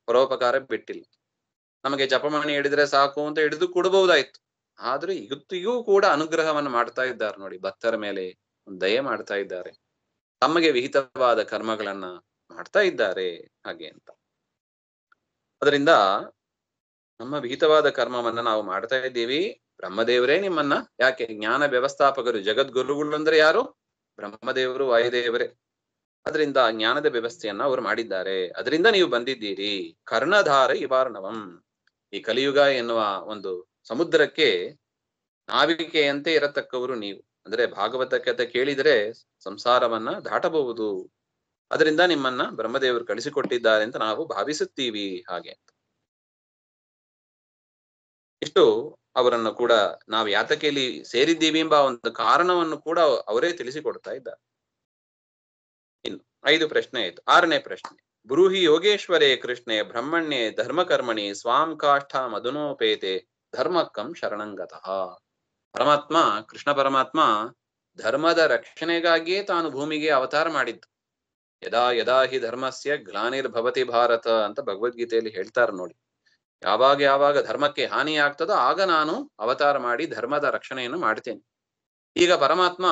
ಪರೋಪಕಾರ ಬಿಟ್ಟಿಲ್ಲ. ನಮಗೆ ಜಪಮಣಿ ಹಿಡಿದ್ರೆ ಸಾಕು ಅಂತ ಹಿಡಿದು ಕೊಡಬಹುದಾಯ್ತು. ಆದ್ರೆ ಇವತ್ತಿಗೂ ಕೂಡ ಅನುಗ್ರಹವನ್ನು ಮಾಡ್ತಾ ಇದ್ದಾರೆ ನೋಡಿ, ಭಕ್ತರ ಮೇಲೆ ದಯೆ ಮಾಡ್ತಾ ಇದ್ದಾರೆ, ತಮಗೆ ವಿಹಿತವಾದ ಕರ್ಮಗಳನ್ನ ಮಾಡ್ತಾ ಇದ್ದಾರೆ ಹಾಗೆ ಅಂತ. ಅದರಿಂದ ನಮ್ಮ ವಿಹಿತವಾದ ಕರ್ಮವನ್ನ ನಾವು ಮಾಡ್ತಾ ಇದ್ದೀವಿ. ಬ್ರಹ್ಮದೇವರೇ ನಿಮ್ಮನ್ನ, ಯಾಕೆ? ಜ್ಞಾನ ವ್ಯವಸ್ಥಾಪಕರು, ಜಗದ್ಗುರುಗಳು ಅಂದ್ರೆ ಯಾರು? ಬ್ರಹ್ಮದೇವರು, ವಾಯುದೇವರೇ. ಅದರಿಂದ ಜ್ಞಾನದ ವ್ಯವಸ್ಥೆಯನ್ನ ಅವರು ಮಾಡಿದ್ದಾರೆ. ಅದರಿಂದ ನೀವು ಬಂದಿದ್ದೀರಿ. ಕರ್ಣಧಾರ ಇವಾರ್ಣವಂ, ಈ ಕಲಿಯುಗ ಎನ್ನುವ ಒಂದು ಸಮುದ್ರಕ್ಕೆ ನಾವಿಕೆಯಂತೆ ಇರತಕ್ಕವರು ನೀವು. ಅಂದ್ರೆ ಭಾಗವತ ಕಥೆ ಕೇಳಿದರೆ ಸಂಸಾರವನ್ನ ದಾಟಬಹುದು. ಅದರಿಂದ ನಿಮ್ಮನ್ನ ಬ್ರಹ್ಮದೇವರು ಕಳಿಸಿಕೊಟ್ಟಿದ್ದಾರೆ ಅಂತ ನಾವು ಭಾವಿಸುತ್ತೀವಿ ಹಾಗೆ ಅಂತ. ಇಷ್ಟು ಅವರನ್ನು ಕೂಡ ನಾವು ಯಾತಕೆಯಲ್ಲಿ ಸೇರಿದ್ದೀವಿ ಎಂಬ ಒಂದು ಕಾರಣವನ್ನು ಕೂಡ ಅವರೇ ತಿಳಿಸಿಕೊಡ್ತಾ ಇದ್ದಾರೆ. ಇನ್ನು 5 ಪ್ರಶ್ನೆ ಆಯ್ತು. 6ನೇ ಪ್ರಶ್ನೆ, ಬ್ರೂಹಿ ಯೋಗೇಶ್ವರೇ ಕೃಷ್ಣೆ ಬ್ರಹ್ಮಣ್ಯೇ ಧರ್ಮಕರ್ಮಣಿ ಸ್ವಾಂ ಕಾಷ್ಠ ಮಧುನೋಪೇತೆ ಧರ್ಮಕ್ಕಂ ಶರಣಂಗತಃ. ಪರಮಾತ್ಮ, ಕೃಷ್ಣ ಪರಮಾತ್ಮ ಧರ್ಮದ ರಕ್ಷಣೆಗಾಗಿಯೇ ತಾನು ಭೂಮಿಗೆ ಅವತಾರ ಮಾಡಿದ್ದು. ಯದಾ ಯದಾ ಹಿ ಧರ್ಮಸ್ಯ ಗ್ಲಾನಿರ್ಭವತಿ ಭಾರತ ಅಂತ ಭಗವದ್ಗೀತೆಯಲ್ಲಿ ಹೇಳ್ತಾರೆ ನೋಡಿ. ಯಾವಾಗ ಯಾವಾಗ ಧರ್ಮಕ್ಕೆ ಹಾನಿ ಆಗ್ತದೋ ಆಗ ನಾನು ಅವತಾರ ಮಾಡಿ ಧರ್ಮದ ರಕ್ಷಣೆಯನ್ನು ಮಾಡ್ತೇನೆ. ಈಗ ಪರಮಾತ್ಮ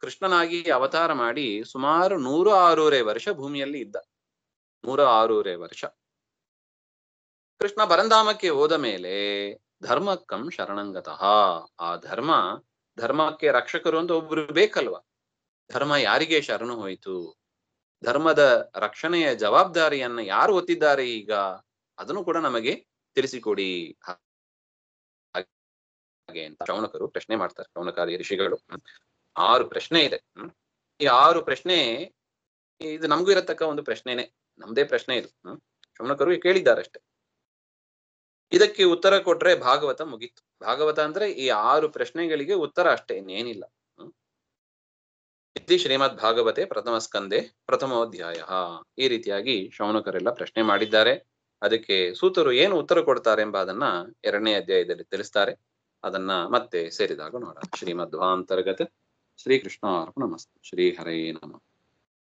ಕೃಷ್ಣನಾಗಿ ಅವತಾರ ಮಾಡಿ ಸುಮಾರು 106 ವರ್ಷ ಭೂಮಿಯಲ್ಲಿ ಇದ್ದ. 106 ವರ್ಷ. ಕೃಷ್ಣ ಪರಂಧಾಮಕ್ಕೆ ಹೋದ ಮೇಲೆ ಧರ್ಮಕ್ಕಂ ಶರಣಂಗತಃ. ಆ ಧರ್ಮಕ್ಕೆ ರಕ್ಷಕರು ಅಂತ ಒಬ್ರು ಬೇಕಲ್ವಾ? ಧರ್ಮ ಯಾರಿಗೆ ಶರಣು ಹೋಯಿತು? ಧರ್ಮದ ರಕ್ಷಣೆಯ ಜವಾಬ್ದಾರಿಯನ್ನ ಯಾರು ಹೊತ್ತಿದ್ದಾರೆ ಈಗ? ಅದನ್ನು ಕೂಡ ನಮಗೆ ತಿಳಿಸಿಕೊಡಿ ಹಾಗೆ ಅಂತ ಶೌನಕರು ಪ್ರಶ್ನೆ ಮಾಡ್ತಾರೆ. ಶೌನಕಾದಿ ಋಷಿಗಳು 6 ಪ್ರಶ್ನೆ ಇದೆ. ಈ 6 ಪ್ರಶ್ನೆ ಇದು ನಮಗೂ ಇರತಕ್ಕ ಒಂದು ಪ್ರಶ್ನೆನೆ, ನಮ್ದೇ ಪ್ರಶ್ನೆ ಇದು. ಶೌನಕರು ಕೇಳಿದ್ದಾರಷ್ಟೆ. ಇದಕ್ಕೆ ಉತ್ತರ ಕೊಟ್ರೆ ಭಾಗವತ ಮುಗೀತು. ಭಾಗವತ ಅಂದ್ರೆ ಈ 6 ಪ್ರಶ್ನೆಗಳಿಗೆ ಉತ್ತರ ಅಷ್ಟೇ, ಇನ್ನೇನಿಲ್ಲ. ಇತಿ ಶ್ರೀಮದ್ ಭಾಗವತೆ ಪ್ರಥಮ ಸ್ಕಂದೆ ಪ್ರಥಮೋಧ್ಯಾಯ. ಈ ರೀತಿಯಾಗಿ ಶೌನಕರೆಲ್ಲ ಪ್ರಶ್ನೆ ಮಾಡಿದ್ದಾರೆ. ಅದಕ್ಕೆ ಸೂತರು ಏನು ಉತ್ತರ ಕೊಡ್ತಾರೆ ಎಂಬ ಅದನ್ನ 2ನೇ ಅಧ್ಯಾಯದಲ್ಲಿ ತಿಳಿಸ್ತಾರೆ. ಅದನ್ನ ಮತ್ತೆ ಸೇರಿದಾಗ ನೋಡೋಣ. ಶ್ರೀಮಧ್ವಾಂತರ್ಗತ ಶ್ರೀಕೃಷ್ಣ ಅರ್ಪಣಮಸ್ತು. ಶ್ರೀ ಹರೇ ನಮಃ.